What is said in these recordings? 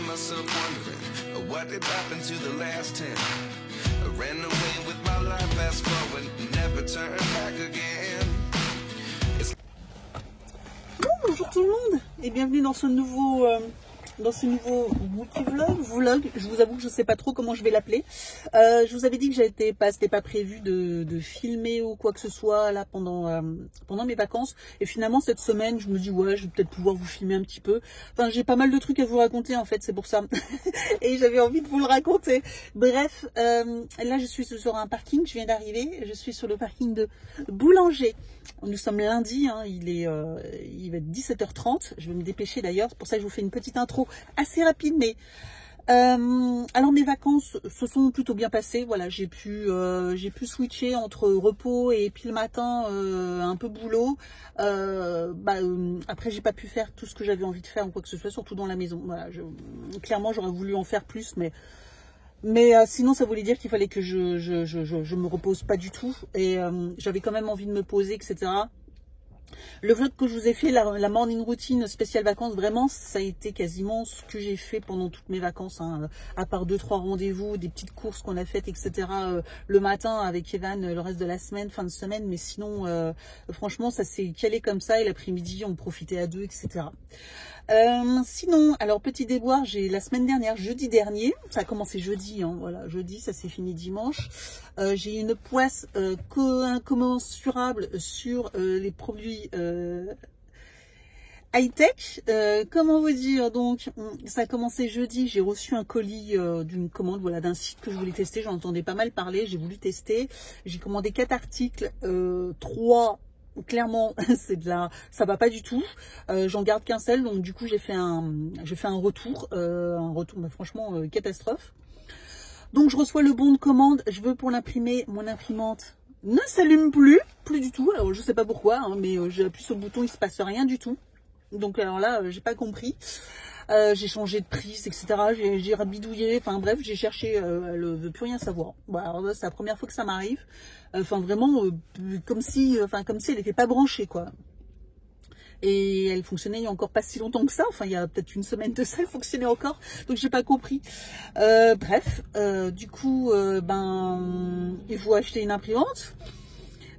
find myself wondering what did happen to the last 10. I ran away with my life, fast forward, never turn back again. Bonjour tout le monde et bienvenue dans ce nouveau vlog. Je vous avoue que je sais pas trop comment je vais l'appeler. Je vous avais dit que c'était pas prévu de filmer ou quoi que ce soit là pendant mes vacances. Et finalement cette semaine, je me dis ouais, je vais peut-être pouvoir vous filmer un petit peu. Enfin, j'ai pas mal de trucs à vous raconter en fait, c'est pour ça. Et j'avais envie de vous le raconter. Bref, là je suis sur un parking, je viens d'arriver. Je suis sur le parking de Boulanger. Nous sommes lundi, hein, il va être 17h30. Je vais me dépêcher d'ailleurs. C'est pour ça que je vous fais une petite intro assez rapide, mais alors mes vacances se sont plutôt bien passées. Voilà, j'ai pu switcher entre repos et puis le matin un peu boulot. Après j'ai pas pu faire tout ce que j'avais envie de faire ou quoi que ce soit, surtout dans la maison. Voilà, clairement j'aurais voulu en faire plus, mais sinon ça voulait dire qu'il fallait que je me repose pas du tout, et j'avais quand même envie de me poser, etc. Le vlog que je vous ai fait, la morning routine spéciale vacances, vraiment ça a été quasiment ce que j'ai fait pendant toutes mes vacances, hein, à part 2-3 rendez-vous, des petites courses qu'on a faites, etc. Le matin avec Evan, le reste de la semaine, fin de semaine, mais sinon franchement ça s'est calé comme ça, et l'après-midi on profitait à deux, etc. Sinon, alors petit déboire, j'ai la semaine dernière, jeudi dernier, ça a commencé jeudi, hein, voilà, jeudi, ça s'est fini dimanche, j'ai eu une poisse incommensurable sur les produits high-tech. Comment vous dire, donc ça a commencé jeudi, j'ai reçu un colis d'une commande, voilà, d'un site que je voulais tester, j'en entendais pas mal parler, j'ai voulu tester, j'ai commandé 4 articles, 3 clairement ça va pas du tout, j'en garde qu'un seul, donc du coup j'ai fait un retour, franchement catastrophe. Donc je reçois le bon de commande, je veux pour l'imprimer, mon imprimante ne s'allume plus du tout, alors je sais pas pourquoi, hein, mais j'appuie sur le bouton, il se passe rien du tout. Donc alors là j'ai pas compris. J'ai changé de prise, etc. J'ai rabidouillé, enfin bref, j'ai cherché, elle veut plus rien savoir. Bon, alors c'est la première fois que ça m'arrive. Enfin vraiment, comme si elle n'était pas branchée, quoi. Et elle fonctionnait il y a encore pas si longtemps que ça. Enfin, il y a peut-être une semaine de ça, elle fonctionnait encore. Donc j'ai pas compris. Bref, du coup, il faut acheter une imprimante.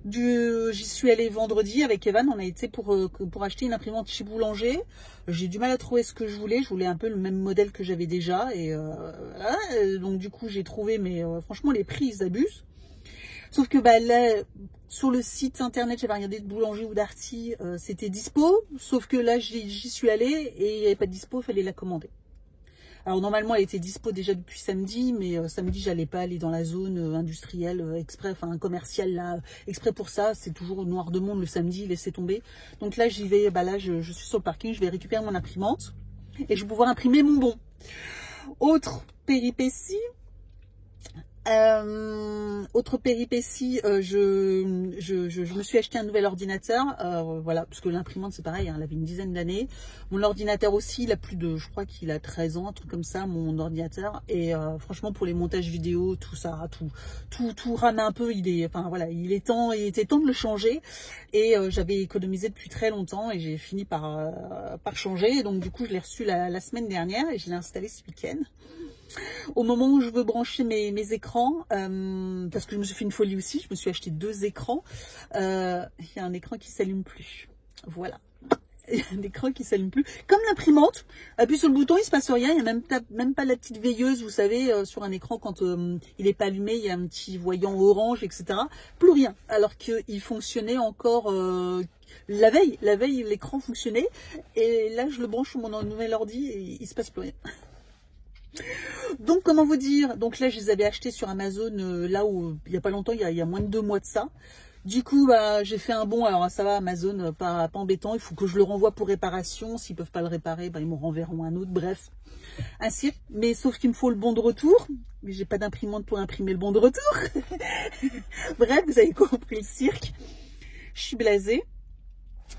J'y suis allée vendredi avec Evan, on a été pour acheter une imprimante chez Boulanger. J'ai du mal à trouver ce que je voulais un peu le même modèle que j'avais déjà, et voilà. Donc du coup j'ai trouvé, mais franchement les prix ils abusent. Sauf que là sur le site internet, j'avais regardé de Boulanger ou d'Arty, c'était dispo, sauf que là j'y suis allée et il n'y avait pas de dispo, il fallait la commander. Alors normalement elle était dispo déjà depuis samedi, mais samedi j'allais pas aller dans la zone industrielle exprès, enfin commerciale là, exprès pour ça, c'est toujours noir de monde le samedi, laissez tomber. Donc là j'y vais, là je suis sur le parking, je vais récupérer mon imprimante et je vais pouvoir imprimer mon bon. Autre péripétie, je me suis acheté un nouvel ordinateur, voilà, parce que l'imprimante c'est pareil, hein, elle avait une dizaine d'années. Mon ordinateur aussi, il a je crois qu'il a 13 ans, un truc comme ça, mon ordinateur. Et franchement pour les montages vidéo, tout ça, tout rame un peu. Il était temps de le changer. Et j'avais économisé depuis très longtemps et j'ai fini par changer. Et donc du coup je l'ai reçu la semaine dernière et je l'ai installé ce week-end. Au moment où je veux brancher mes écrans, parce que je me suis fait une folie aussi, je me suis acheté 2 écrans. Il y a un écran qui s'allume plus. Voilà. Il y a un écran qui s'allume plus. Comme l'imprimante, appuie sur le bouton, il se passe rien. Il n'y a même pas la petite veilleuse, vous savez, sur un écran quand il n'est pas allumé, il y a un petit voyant orange, etc. Plus rien. Alors qu'il fonctionnait encore la veille. La veille, l'écran fonctionnait. Et là, je le branche sur mon nouvel ordi et il se passe plus rien. Donc comment vous dire, donc là je les avais achetés sur Amazon, là où il n'y a pas longtemps, il y a moins de 2 mois de ça. Du coup j'ai fait un bon, alors ça va, Amazon, pas embêtant, il faut que je le renvoie pour réparation. S'ils peuvent pas le réparer, ils me renverront un autre, bref, un cirque. Mais sauf qu'il me faut le bon de retour, mais j'ai pas d'imprimante pour imprimer le bon de retour. Bref, vous avez compris le cirque. Je suis blasée,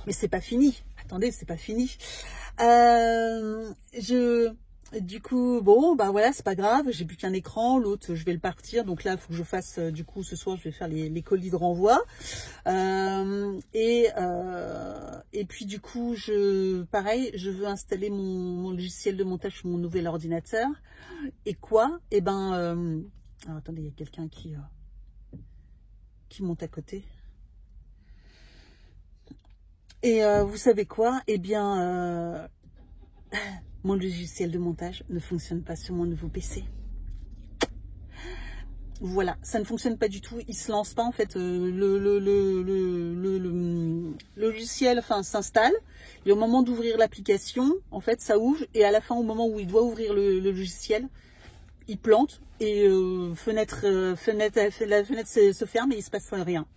mais c'est pas fini, attendez, c'est pas fini. Du coup, bon, bah voilà, c'est pas grave, j'ai plus qu'un écran, l'autre, je vais le partir. Donc là, il faut que je fasse, du coup, ce soir, je vais faire les colis de renvoi. Et puis, du coup, pareil, je veux installer mon logiciel de montage sur mon nouvel ordinateur. Et quoi? Eh ben, alors, attendez, il y a quelqu'un qui monte à côté. Et vous savez quoi? Eh bien... mon logiciel de montage ne fonctionne pas sur mon nouveau PC. Voilà, ça ne fonctionne pas du tout. Il se lance pas en fait. Le logiciel, enfin, s'installe. Et au moment d'ouvrir l'application, en fait, ça ouvre. Et à la fin, au moment où il doit ouvrir le logiciel, il plante et la fenêtre se ferme et il se passe rien.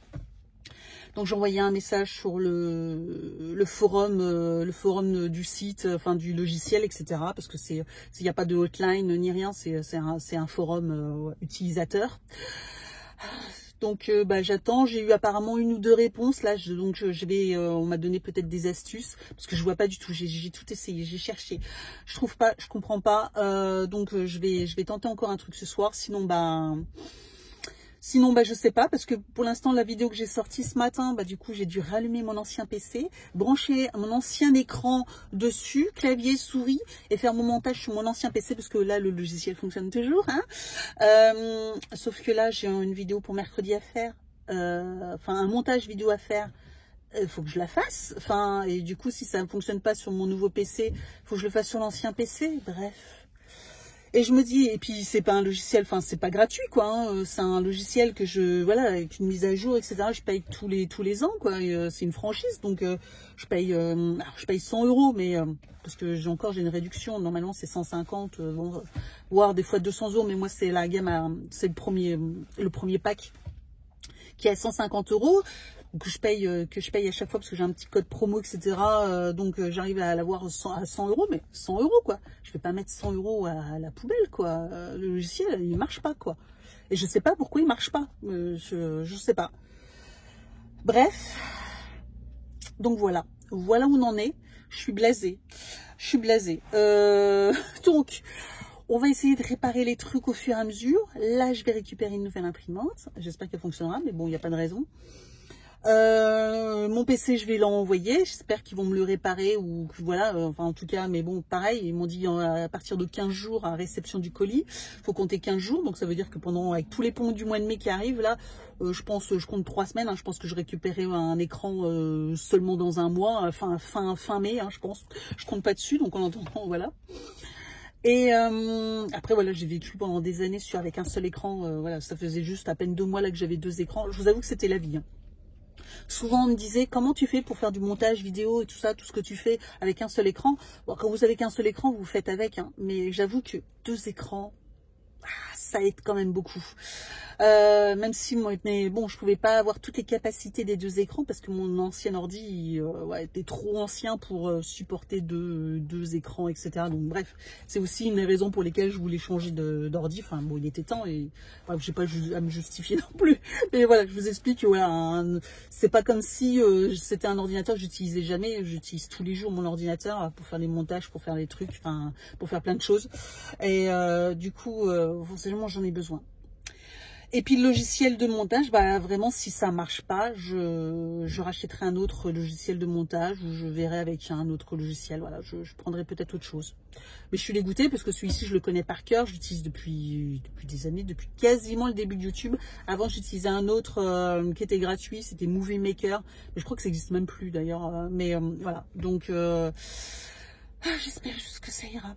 Donc j'ai envoyé un message sur le forum du site, enfin du logiciel, etc. Parce que il n'y a pas de hotline ni rien, c'est un forum utilisateur. Donc bah, j'attends. J'ai eu apparemment 1 ou 2 réponses là. Donc on m'a donné peut-être des astuces parce que je vois pas du tout. J'ai tout essayé, j'ai cherché, je trouve pas, je comprends pas. Donc je vais tenter encore un truc ce soir. Sinon, bah, je sais pas, parce que pour l'instant, la vidéo que j'ai sortie ce matin, bah, du coup, j'ai dû rallumer mon ancien PC, brancher mon ancien écran dessus, clavier, souris, et faire mon montage sur mon ancien PC, parce que là, le logiciel fonctionne toujours, hein. Sauf que là, j'ai une vidéo pour mercredi à faire, enfin, un montage vidéo à faire. Il faut que je la fasse, enfin, et du coup, si ça ne fonctionne pas sur mon nouveau PC, il faut que je le fasse sur l'ancien PC, bref. Et je me dis, et puis c'est pas un logiciel, enfin c'est pas gratuit quoi, hein, c'est un logiciel que voilà, avec une mise à jour, etc. Je paye tous les ans quoi, c'est une franchise, donc je paye 100 €, mais parce que j'ai une réduction, normalement c'est 150, bon, voire des fois 200 €, mais moi c'est la gamme, c'est le premier pack qui est à 150 €. Que je paye à chaque fois parce que j'ai un petit code promo, etc. Donc j'arrive à l'avoir à 100 €, mais 100 € quoi. Je vais pas mettre 100 € à la poubelle quoi. Le logiciel il marche pas quoi. Et je sais pas pourquoi il marche pas. Je sais pas. Bref. Donc voilà où on en est. Je suis blasée. Donc on va essayer de réparer les trucs au fur et à mesure. Là je vais récupérer une nouvelle imprimante. J'espère qu'elle fonctionnera, mais bon il n'y a pas de raison. Mon PC je vais l'envoyer, j'espère qu'ils vont me le réparer ou voilà, enfin en tout cas, mais bon pareil, ils m'ont dit à partir de 15 jours à réception du colis, faut compter 15 jours, donc ça veut dire que avec tous les ponts du mois de mai qui arrivent là, je compte 3 semaines, hein, je pense que je récupérerai un écran seulement dans un mois, fin mai, hein, je pense, je compte pas dessus, donc en attendant voilà. Et après voilà, j'ai vécu pendant des années avec un seul écran, voilà, ça faisait juste à peine 2 mois là que j'avais 2 écrans, je vous avoue que c'était la vie, hein. Souvent, on me disait, comment tu fais pour faire du montage vidéo et tout ça, tout ce que tu fais avec un seul écran. Bon, quand vous avez qu'un seul écran, vous faites avec, hein. Mais j'avoue que 2 écrans, ça aide quand même beaucoup. Même si mais bon, je pouvais pas avoir toutes les capacités des 2 écrans parce que mon ancien ordi était trop ancien pour supporter deux écrans, etc. Donc bref, c'est aussi une des raisons pour lesquelles je voulais changer d'ordi. Enfin bon, il était temps et enfin, je n'ai pas à me justifier non plus. Mais voilà, je vous explique que voilà, c'est pas comme si c'était un ordinateur que j'utilisais jamais. J'utilise tous les jours mon ordinateur pour faire les montages, pour faire les trucs, enfin pour faire plein de choses. Et du coup, forcément, j'en ai besoin. Et puis le logiciel de montage, bah vraiment si ça marche pas, je rachèterai un autre logiciel de montage ou je verrai avec un autre logiciel. Voilà, je prendrai peut-être autre chose. Mais je suis dégoûtée parce que celui-ci je le connais par cœur, j'utilise depuis des années, depuis quasiment le début de YouTube. Avant j'utilisais un autre qui était gratuit, c'était Movie Maker, mais je crois que ça n'existe même plus d'ailleurs. Mais voilà, donc j'espère juste que ça ira.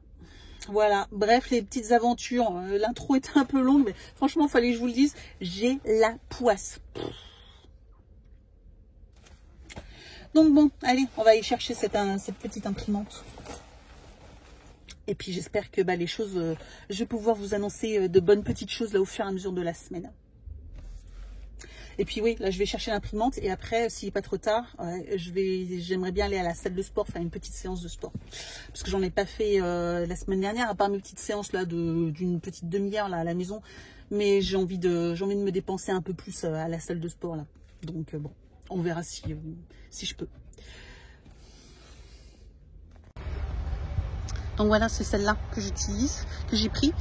Voilà, bref, les petites aventures. L'intro était un peu longue, mais franchement, il fallait que je vous le dise. J'ai la poisse. Donc bon, allez, on va aller chercher cette petite imprimante. Et puis j'espère que les choses, je vais pouvoir vous annoncer de bonnes petites choses là au fur et à mesure de la semaine. Et puis oui, là je vais chercher l'imprimante et après, s'il n'est pas trop tard, j'aimerais bien aller à la salle de sport, faire une petite séance de sport. Parce que j'en ai pas fait la semaine dernière, à part mes petites séances là d'une petite demi-heure là à la maison. Mais j'ai envie de me dépenser un peu plus à la salle de sport là. Donc bon, on verra si je peux. Donc voilà, c'est celle-là que j'utilise, que j'ai pris.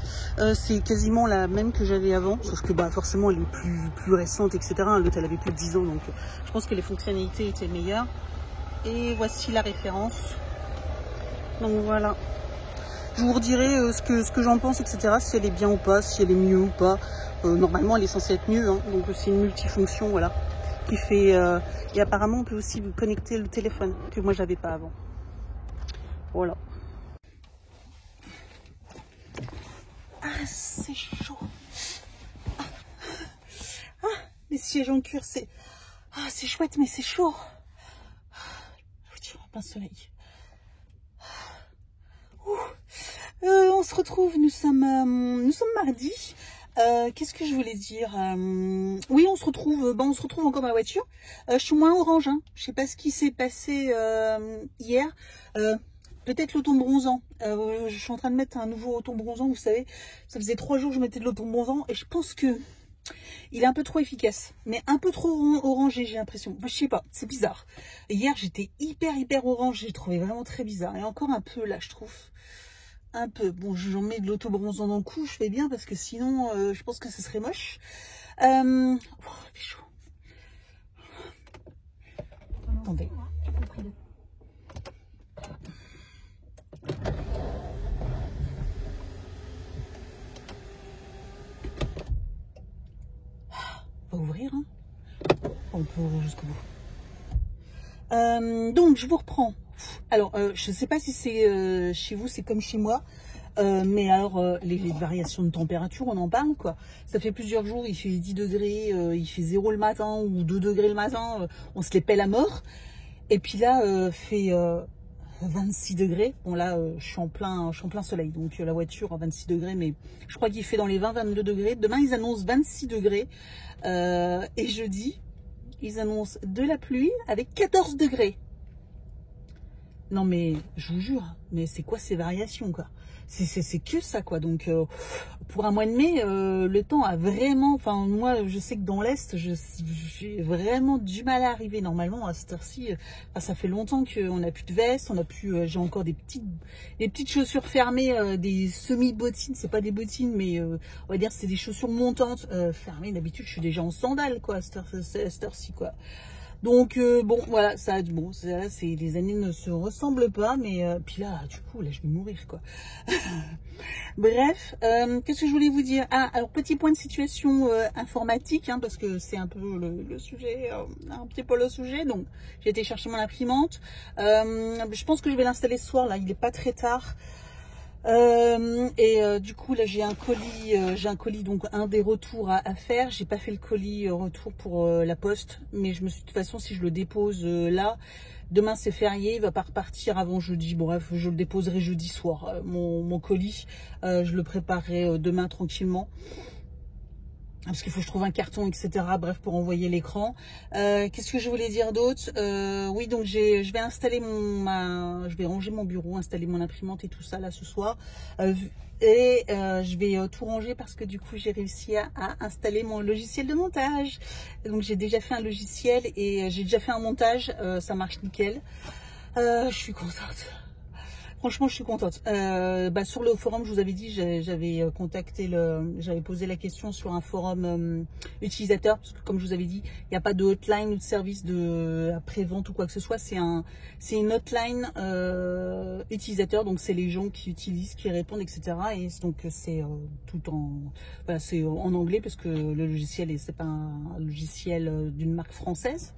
C'est quasiment la même que j'avais avant, sauf que bah, forcément elle est plus récente, etc. L'autre elle avait plus de 10 ans, donc je pense que les fonctionnalités étaient meilleures. Et voici la référence. Donc voilà. Je vous redirai ce que j'en pense, etc. Si elle est bien ou pas, si elle est mieux ou pas. Normalement elle est censée être mieux, hein. Donc c'est une multifonction, voilà. Qui fait, et apparemment on peut aussi connecter le téléphone, que moi j'avais pas avant. Voilà. Ah, c'est chaud. Ah, les sièges en cuir, c'est... Ah, c'est chouette, mais c'est chaud. En plein soleil. On se retrouve, nous sommes mardi. Qu'est-ce que je voulais dire? Oui, on se retrouve encore dans la voiture. Je suis moins orange, hein. Je sais pas ce qui s'est passé hier. Peut-être l'auton bronzant. Je suis en train de mettre un nouveau auton bronzant, vous savez. Ça faisait 3 jours que je mettais de l'auton bronzant et je pense que il est un peu trop efficace, mais un peu trop orangé, j'ai l'impression. Enfin, je sais pas, c'est bizarre. Hier, j'étais hyper orange, j'ai trouvé vraiment très bizarre. Et encore un peu là, je trouve. Un peu. Bon, j'en mets de l'auto bronzant dans le cou, je fais bien parce que sinon, je pense que ce serait moche. Oh, il fait chaud. Attendez. On va ouvrir, hein. On peut ouvrir jusqu'au bout. Donc, je vous reprends. Alors, je ne sais pas si c'est chez vous, c'est comme chez moi. Mais alors, les variations de température, on en parle, quoi. Ça fait plusieurs jours, il fait 10 degrés, il fait 0 le matin ou 2 degrés le matin. On se les pèle à mort. Et puis là, fait 26 degrés. Bon, là, je suis en plein soleil. Donc, la voiture à 26 degrés. Mais je crois qu'il fait dans les 20-22 degrés. Demain, ils annoncent 26 degrés. Et jeudi, ils annoncent de la pluie avec 14 degrés. Non mais je vous jure, mais c'est quoi ces variations, quoi? C'est que ça, quoi. Donc pour un mois de mai, le temps a vraiment, enfin moi je sais que dans l'Est, j'ai vraiment du mal à arriver. Normalement à cette heure-ci, ça fait longtemps qu'on n'a plus de veste, on a plus, j'ai encore des petites chaussures fermées, des semi-bottines, c'est pas des bottines, mais on va dire c'est des chaussures montantes fermées. D'habitude je suis déjà en sandales, quoi, à cette heure-ci, quoi. Donc bon voilà, ça bon, c'est les années ne se ressemblent pas, mais puis là du coup là je vais mourir, quoi. Bref, qu'est-ce que je voulais vous dire? Ah, alors petit point de situation informatique, hein, parce que c'est un peu le sujet, un petit peu le sujet. Donc j'ai été chercher mon imprimante. Je pense que je vais l'installer ce soir, là il est pas très tard. Du coup là j'ai un colis, donc un des retours à faire. J'ai pas fait le colis retour pour la poste, mais je me suis, de toute façon si je le dépose là, demain c'est férié, il va pas repartir avant jeudi. Bon, bref, je le déposerai jeudi soir, mon colis. Je le préparerai demain tranquillement, parce qu'il faut que je trouve un carton, etc. Bref, pour envoyer l'écran. Qu'est-ce que je voulais dire d'autre? Oui, donc je vais installer je vais ranger mon bureau, installer mon imprimante et tout ça là ce soir. Je vais tout ranger parce que du coup j'ai réussi à installer mon logiciel de montage. Donc j'ai déjà fait un logiciel et j'ai déjà fait un montage. Ça marche nickel. Je suis contente. Franchement, je suis contente. Sur le forum, je vous avais dit, j'avais posé la question sur un forum utilisateur, parce que comme je vous avais dit, il n'y a pas de hotline ou de service de après-vente ou quoi que ce soit. C'est une hotline utilisateur, donc c'est les gens qui utilisent, qui répondent, etc. Et donc c'est c'est en anglais parce que le logiciel c'est pas un logiciel d'une marque française.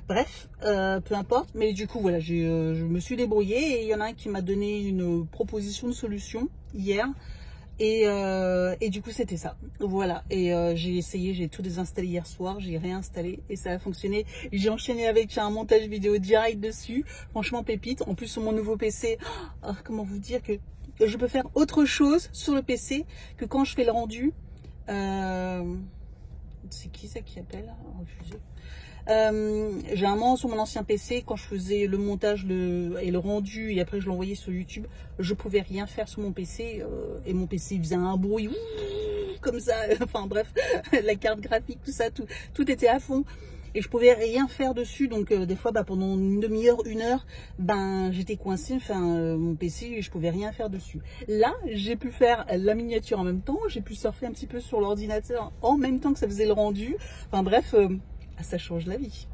Bref, peu importe, mais du coup voilà, je me suis débrouillée et il y en a un qui m'a donné une proposition de solution hier et du coup c'était ça. Voilà, et j'ai essayé, j'ai tout désinstallé hier soir, j'ai réinstallé et ça a fonctionné. J'ai enchaîné avec un montage vidéo direct dessus, franchement pépite. En plus sur mon nouveau PC, comment vous dire que je peux faire autre chose sur le PC que quand je fais le rendu. C'est qui ça qui appelle? Refusé. Généralement sur mon ancien PC, quand je faisais le montage et le rendu et après je l'envoyais sur YouTube, je pouvais rien faire sur mon PC et mon PC faisait un bruit comme ça, enfin bref, la carte graphique, tout ça, tout était à fond. et je pouvais rien faire dessus. Donc des fois pendant une demi-heure, une heure, j'étais coincée, mon PC, je pouvais rien faire dessus. Là j'ai pu faire la miniature en même temps, j'ai pu surfer un petit peu sur l'ordinateur en même temps que ça faisait le rendu. Enfin bref, ça change la vie.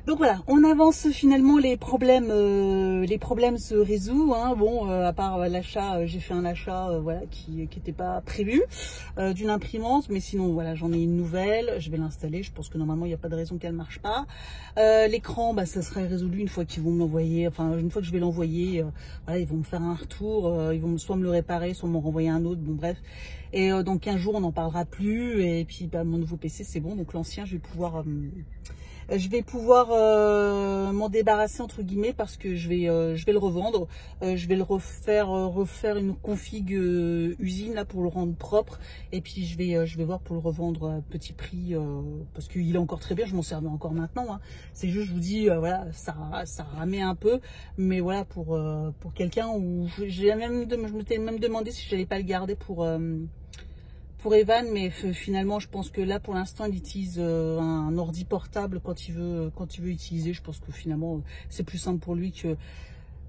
Donc voilà, on avance finalement, les problèmes se résolvent. Hein. Bon, à part l'achat, j'ai fait un achat voilà, qui n'était pas prévu d'une imprimante, mais sinon voilà, j'en ai une nouvelle, je vais l'installer. Je pense que normalement il n'y a pas de raison qu'elle marche pas. L'écran, ça serait résolu une fois qu'ils vont me l'envoyer. Enfin, une fois que je vais l'envoyer, voilà, ils vont me faire un retour, ils vont soit me le réparer, soit me renvoyer un autre. Bon bref. Et dans 15 jours, on n'en parlera plus. Et puis mon nouveau PC, c'est bon. Donc l'ancien, je vais pouvoir m'en débarrasser entre guillemets, parce que je vais le revendre. Je vais le refaire une config usine là pour le rendre propre, et puis je vais voir pour le revendre à petit prix, parce qu'il est encore très bien, je m'en servais encore maintenant. Hein. C'est juste, je vous dis, voilà, ça ramait un peu, mais voilà, pour quelqu'un où je m'étais même demandé si j'allais pas le garder pour Evan, mais finalement je pense que là pour l'instant il utilise un ordi portable quand il veut utiliser. Je pense que finalement c'est plus simple pour lui que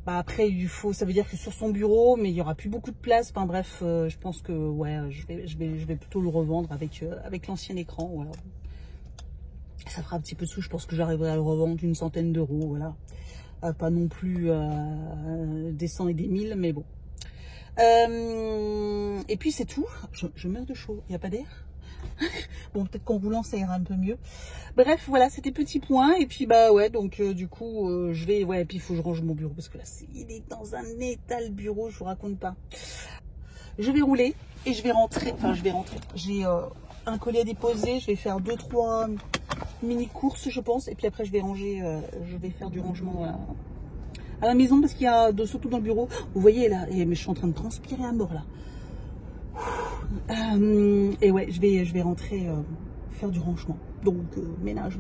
après ça veut dire que sur son bureau, mais il y aura plus beaucoup de place. Enfin bref, je pense que ouais, je vais plutôt le revendre avec l'ancien écran. Voilà, ça fera un petit peu de sous. Je pense que j'arriverai à le revendre une centaine d'euros. Voilà, pas non plus des 100 et des 1000, mais bon. Et puis c'est tout. Je meurs de chaud, il n'y a pas d'air. Bon, peut-être qu'en roulant ça ira un peu mieux. Bref, voilà, c'était petit point. Et puis ouais, donc du coup je vais, ouais, et puis il faut que je range mon bureau, parce que là il est dans un état le bureau, je vous raconte pas. Je vais rouler et je vais rentrer. Enfin, je vais rentrer. J'ai un colis à déposer. Je vais faire 2-3 mini courses, je pense. Et puis après je vais ranger. Je vais faire du rangement. Voilà, à la maison, parce qu'il y a surtout dans le bureau, vous voyez là, mais je suis en train de transpirer à mort là. Et ouais, je vais rentrer faire du rangement. Donc ménage.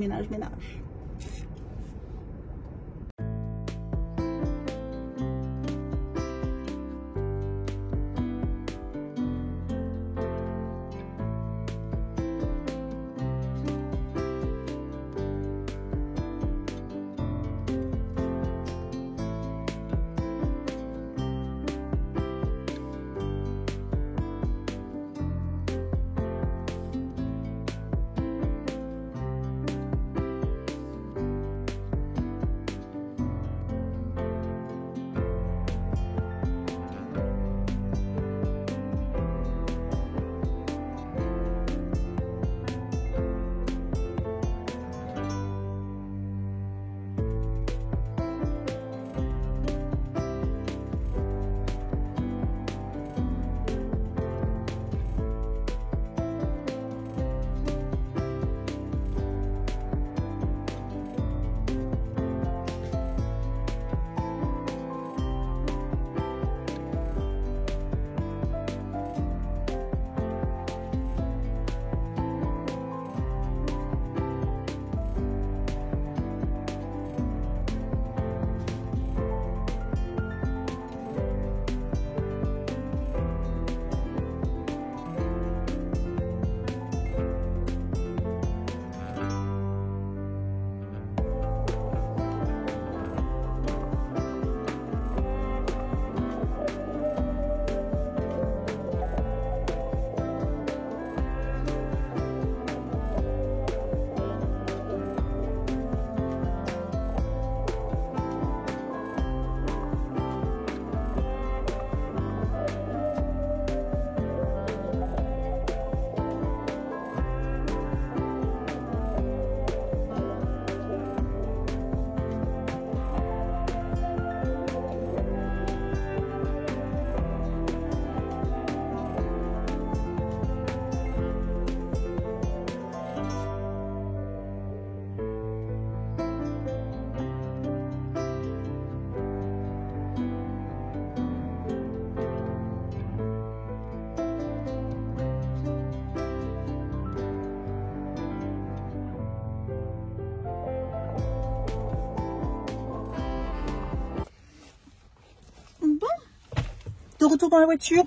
De retour dans la voiture.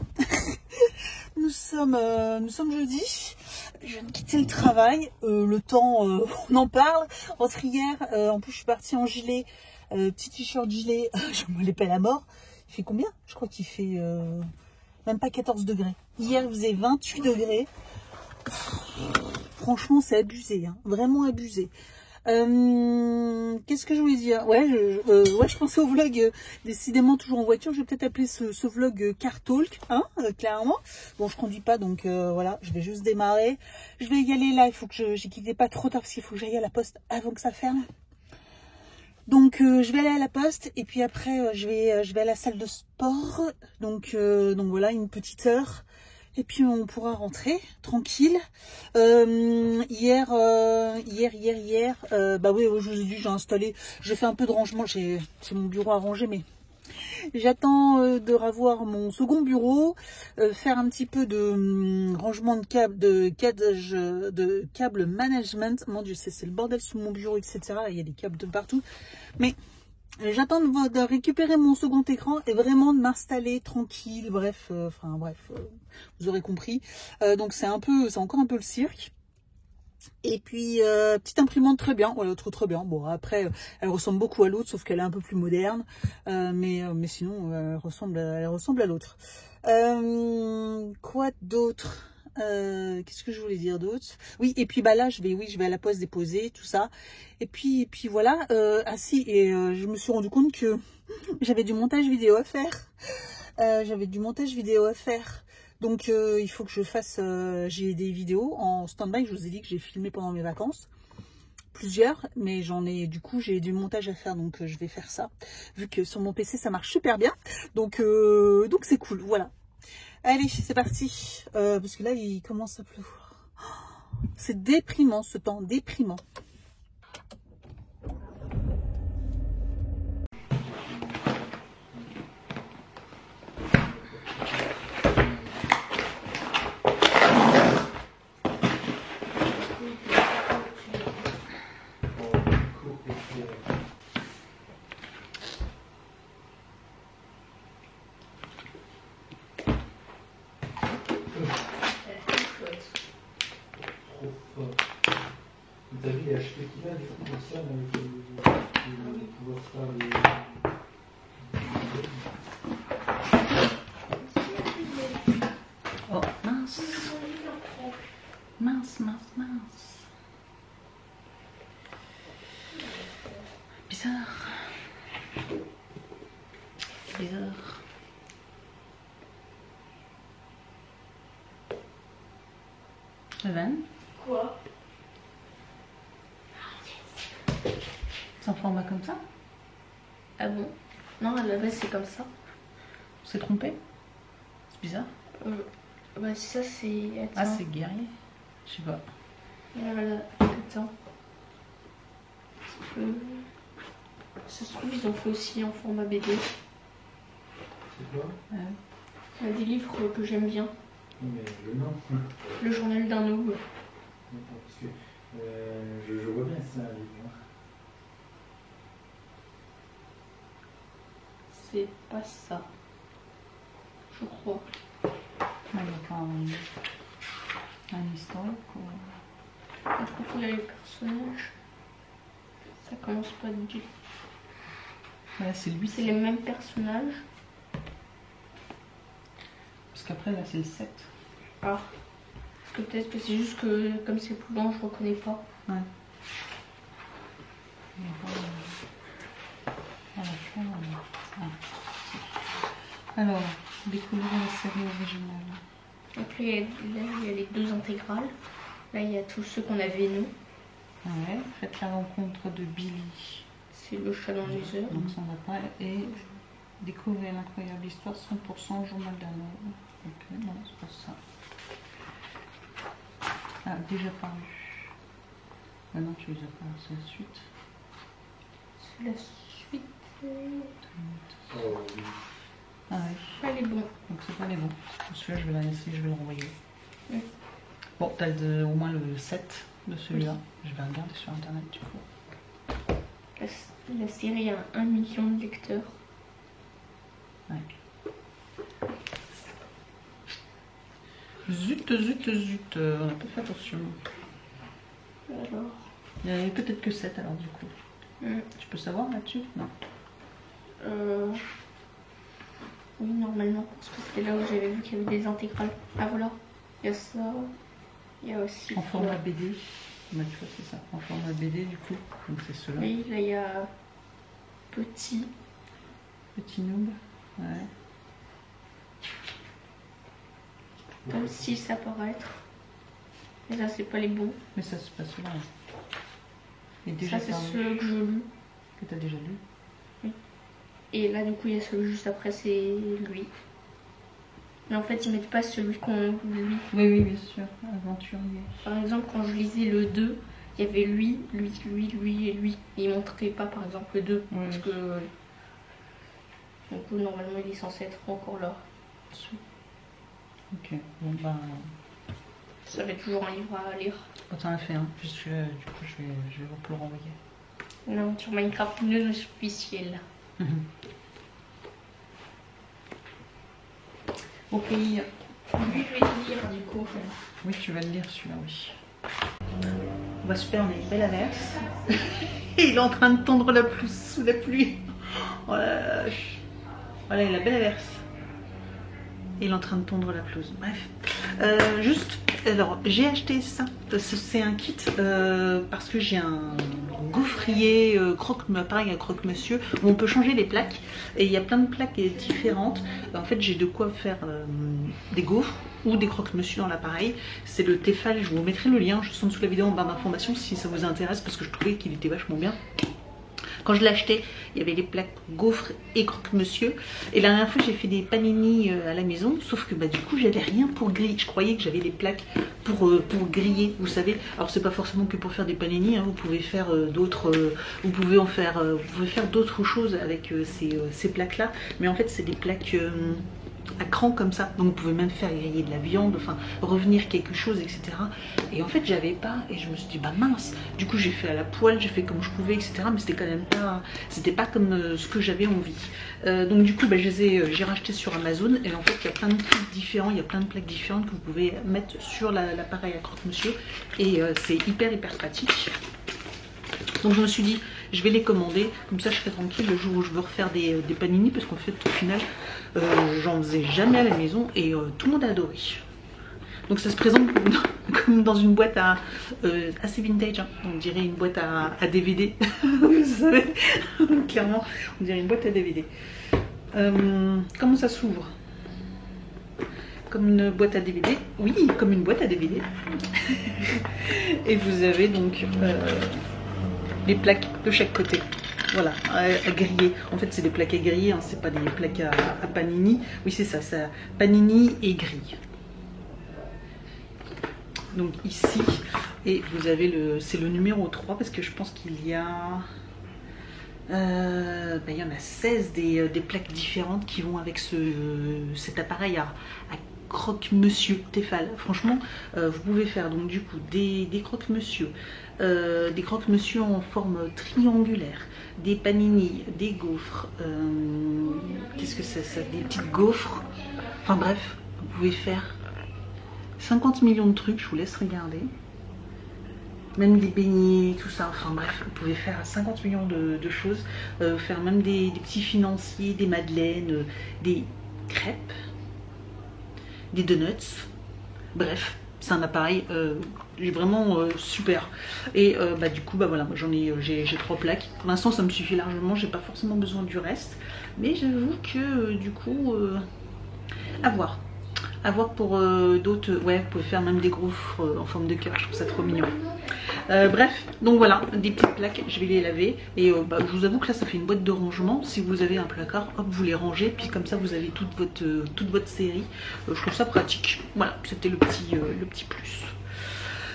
Nous nous sommes jeudi. Je viens de quitter le travail. Le temps, on en parle. Entre hier, en plus je suis partie en gilet, petit t-shirt gilet, je me les pèle à mort. Il fait combien? Je crois qu'il fait même pas 14 degrés. Hier, il faisait 28 degrés. Franchement, c'est abusé, hein, vraiment abusé. Qu'est-ce que je voulais dire? Ouais, je pensais au vlog, décidément toujours en voiture. Je vais peut-être appeler ce vlog Car Talk, hein, clairement. Bon, je conduis pas, donc voilà, je vais juste démarrer. Je vais y aller là, il faut que j'ai quitté pas trop tard parce qu'il faut que j'aille à la poste avant que ça ferme. Donc je vais aller à la poste et puis après je vais à la salle de sport. Donc voilà, une petite heure. Et puis on pourra rentrer tranquille. Hier, bah oui, je vous ai dit, j'ai installé, j'ai fait un peu de rangement, j'ai mon bureau à ranger, mais j'attends de revoir mon second bureau, faire un petit peu de rangement de câble management. Mon Dieu, c'est le bordel sous mon bureau, etc. Il y a des câbles de partout, mais j'attends de récupérer mon second écran et vraiment de m'installer tranquille. Bref, vous aurez compris. Donc c'est encore un peu le cirque. Et puis petite imprimante très bien, voilà, très bien. Bon, après elle ressemble beaucoup à l'autre, sauf qu'elle est un peu plus moderne, mais sinon elle ressemble à l'autre. Quoi d'autre? Qu'est-ce que je voulais dire d'autre? Oui, et puis bah là je vais à la poste déposer tout ça. Et puis voilà. Je me suis rendu compte que j'avais du montage vidéo à faire. Donc il faut que je fasse. J'ai des vidéos en stand-by. Je vous ai dit que j'ai filmé pendant mes vacances. Plusieurs, mais j'ai du montage à faire, donc je vais faire ça. Vu que sur mon PC ça marche super bien. Donc c'est cool, voilà. Allez, c'est parti. Parce que là, il commence à pleuvoir. C'est déprimant, ce temps, déprimant. T'as vu les HP qu'il a, du coup, pour ça, avec pouvoir faire les... Oh, mince. Mince. Bizarre. Evan? Quoi? C'est en format comme ça? Ah bon? Non, à la base c'est comme ça. On s'est trompé? C'est bizarre. Bah ça c'est... Ah, c'est guerrier? Je sais pas. Voilà, attends. Ça se trouve ils ont fait aussi en format BD. C'est quoi? Il y a des livres que j'aime bien. Non, mais le nom. Le journal d'un noob. Parce que je vois bien ça, les livres. C'est pas ça. Je crois. Il n'y a pas un historique ou... Je crois qu'il y a les personnages. Ça commence pas du tout. Ouais, c'est lui. C'est les mêmes personnages. Parce qu'après, là, c'est le 7. Ah. Parce que peut-être que c'est juste que comme c'est plus long, je reconnais pas. Ouais. Alors, découvrir la série originale. Après, là, il y a les 2 intégrales. Là, il y a tous ceux qu'on avait nous. Ouais, faites la rencontre de Billy. C'est le chat dans les heures. Donc ça ne va pas. Et découvrir l'incroyable histoire 100% journal d'un homme. Ok, non, c'est pas ça. Ah, déjà paru. Ah non, tu les as pas, c'est la suite. C'est la suite. Oh, oui. Ah oui. Pas les bons. Donc c'est pas les bons. Celui-là, je vais la laisser, je vais le renvoyer. Oui. Bon, t'as au moins le 7 de celui-là. Oui. Je vais regarder sur internet du coup. La série a 1 million de lecteurs. Ouais. Zut, on n'a pas fait attention. Alors. Il y avait peut-être que 7 alors du coup. Tu peux savoir là-dessus? Non. Oui, normalement, parce que c'était là où j'avais vu qu'il y avait des intégrales. Ah voilà, il y a ça, il y a aussi... En format BD, bah, tu vois c'est ça, en format BD du coup, donc c'est ceux-là. Oui, là il y a petit. Petit noob, ouais. Comme si ça paraître. Et ça c'est pas les bons. Mais ça c'est pas ceux-là. Et Ça déjà c'est ceux que je lis. que tu as déjà lu. Oui. Et là du coup il y a celui juste après, c'est lui. Mais en fait ils mettent pas celui qu'on lit. Oui, bien sûr, aventurier. Par exemple quand je lisais le 2, il y avait lui et lui. Et ils montraient pas par exemple le 2. Oui. Parce que donc normalement il est censé être encore là. Ok, bon bah... Ça va être toujours un livre à lire. Oh, t'en as fait un, du coup je vais le renvoyer. Non, sur Minecraft non officiel. Ok. Lui je vais le lire du coup. Oui, tu vas le lire celui-là, oui. Bah super, on a une belle averse. Et il est en train de tondre la pluie sous la pluie. Oh là là. Voilà, il a la belle averse. Et il est en train de tondre la pelouse. Bref. Alors, j'ai acheté ça. C'est un kit parce que j'ai un gaufrier pareil, un croque-monsieur où on peut changer les plaques. Et il y a plein de plaques différentes. En fait, j'ai de quoi faire des gaufres ou des croque-monsieur dans l'appareil. C'est le Tefal. Je vous mettrai le lien juste en dessous de la vidéo en barre d'informations si ça vous intéresse parce que je trouvais qu'il était vachement bien. Quand je l'ai acheté, il y avait les plaques gaufres et croque-monsieur. Et la dernière fois, j'ai fait des panini à la maison. Sauf que bah, du coup, j'avais rien pour griller. Je croyais que j'avais des plaques pour griller, vous savez. Alors, c'est pas forcément que pour faire des panini. Hein. Vous pouvez faire d'autres... vous pouvez faire d'autres choses avec ces plaques-là. Mais en fait, c'est des plaques... à cran comme ça, donc vous pouvez même faire griller de la viande, enfin revenir quelque chose, etc. Et en fait j'avais pas, et je me suis dit bah mince, du coup j'ai fait à la poêle, j'ai fait comme je pouvais, etc. Mais c'était quand même pas, c'était pas comme ce que j'avais envie. Donc du coup bah, j'ai racheté sur Amazon, et en fait il y a plein de trucs différents, il y a plein de plaques différentes que vous pouvez mettre sur l'appareil à croque-monsieur, et c'est hyper pratique. Donc je me suis dit, je vais les commander, comme ça je serai tranquille le jour où je veux refaire des panini, parce qu'en fait au final, j'en faisais jamais à la maison et tout le monde a adoré. Donc ça se présente comme dans une boîte assez vintage, hein. On dirait une boîte à DVD, vous savez, clairement, on dirait une boîte à DVD. Comment ça s'ouvre? Comme une boîte à DVD, oui, comme une boîte à DVD. Et vous avez donc... les plaques de chaque côté, voilà, à griller. En fait c'est des plaques à griller, hein, c'est pas des plaques à panini. Oui c'est ça, panini et grille. Donc ici, et vous avez c'est le numéro 3 parce que je pense qu'il y a... il y en a 16 des plaques différentes qui vont avec cet appareil à croque-monsieur Tefal. Franchement, vous pouvez faire donc du coup des croque-monsieur, des croque-monsieur en forme triangulaire, des panini, des gaufres, qu'est-ce que c'est ça, des petites gaufres, enfin bref, vous pouvez faire 50 millions de trucs, je vous laisse regarder. Même des beignets, tout ça, enfin bref, vous pouvez faire 50 millions de choses, faire même des petits financiers, des madeleines, des crêpes, des donuts, bref, c'est un appareil vraiment super. Et bah, du coup, bah, voilà, moi j'ai 3 plaques. Pour l'instant, ça me suffit largement, j'ai pas forcément besoin du reste, mais j'avoue que du coup, à voir pour d'autres. Ouais, vous pouvez faire même des gaufres en forme de cœur, je trouve ça trop mignon. Bref, donc voilà, des petites plaques, je vais les laver. Et bah, je vous avoue que là, ça fait une boîte de rangement. Si vous avez un placard, hop, vous les rangez. Puis comme ça, vous avez toute votre série. Je trouve ça pratique. Voilà, c'était le petit plus.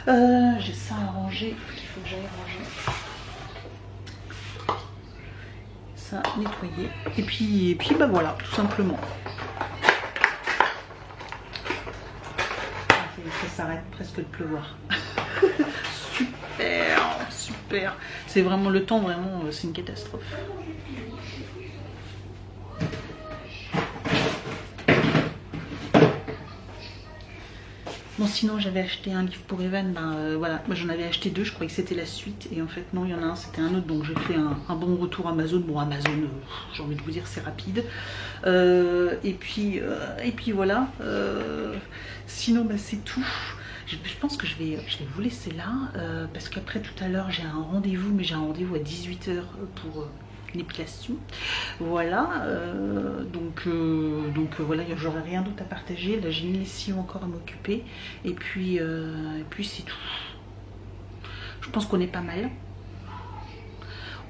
J'ai ça à ranger. Il faut que j'aille ranger. Ça, nettoyer. Et puis bah voilà, tout simplement. Ça s'arrête presque de pleuvoir. Super. C'est vraiment le temps, vraiment, c'est une catastrophe. Bon, sinon j'avais acheté un livre pour Evan, voilà, moi j'en avais acheté 2, je croyais que c'était la suite, et en fait non, il y en a un, c'était un autre, donc j'ai fait un bon retour Amazon. Bon, Amazon, j'ai envie de vous dire, c'est rapide. Et puis voilà, sinon c'est tout. Je pense que je vais vous laisser là, parce qu'après tout à l'heure j'ai un rendez-vous, mais j'ai un rendez-vous à 18 h pour l'épilation. Voilà, donc voilà, j'aurai rien d'autre à partager. Là j'ai une lessive encore à m'occuper, et puis c'est tout. Je pense qu'on est pas mal.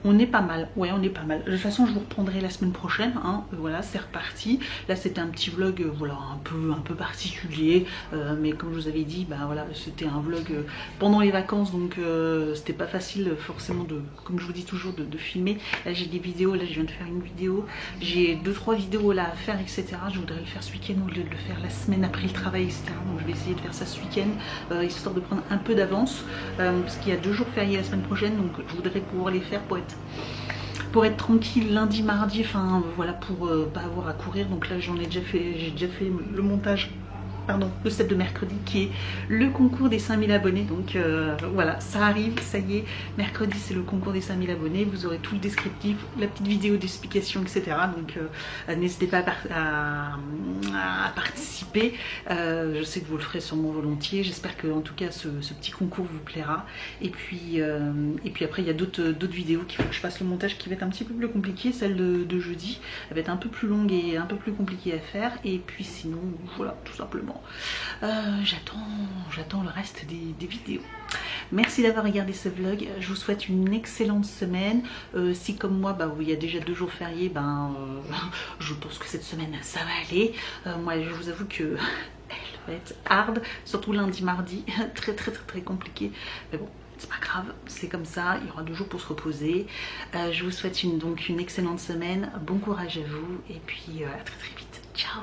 On est pas mal, ouais, on est pas mal. De toute façon, je vous reprendrai la semaine prochaine, hein. Voilà, c'est reparti. Là, c'était un petit vlog, voilà, un peu particulier, mais comme je vous avais dit, voilà, c'était un vlog pendant les vacances, donc c'était pas facile forcément comme je vous dis toujours, de filmer. Là, j'ai des vidéos, là, je viens de faire une vidéo, j'ai 2-3 vidéos là à faire, etc. Je voudrais le faire ce week-end au lieu de le faire la semaine après le travail, etc. Donc, je vais essayer de faire ça ce week-end, histoire de prendre un peu d'avance, parce qu'il y a 2 jours fériés la semaine prochaine, donc je voudrais pouvoir les faire pour être tranquille lundi, mardi, enfin voilà, pour pas avoir à courir. Donc là j'ai déjà fait le montage, pardon, le set de mercredi qui est le concours des 5000 abonnés. Donc voilà, ça arrive, ça y est, mercredi c'est le concours des 5000 abonnés. Vous aurez tout le descriptif, la petite vidéo d'explication, etc. Donc n'hésitez pas à participer. Je sais que vous le ferez sûrement volontiers. J'espère que en tout cas ce petit concours vous plaira. Et puis après il y a d'autres vidéos qu'il faut que je fasse le montage, qui va être un petit peu plus compliqué. Celle de jeudi, elle va être un peu plus longue et un peu plus compliquée à faire. Et puis sinon voilà, tout simplement. J'attends le reste des vidéos. Merci d'avoir regardé ce vlog. Je vous souhaite une excellente semaine. Si comme moi, il y a déjà 2 jours fériés, je pense que cette semaine ça va aller. Moi, je vous avoue que elle va être hard, surtout lundi, mardi, très compliqué. Mais bon, c'est pas grave, c'est comme ça. Il y aura 2 jours pour se reposer. Je vous souhaite donc une excellente semaine. Bon courage à vous et puis à très vite. Ciao.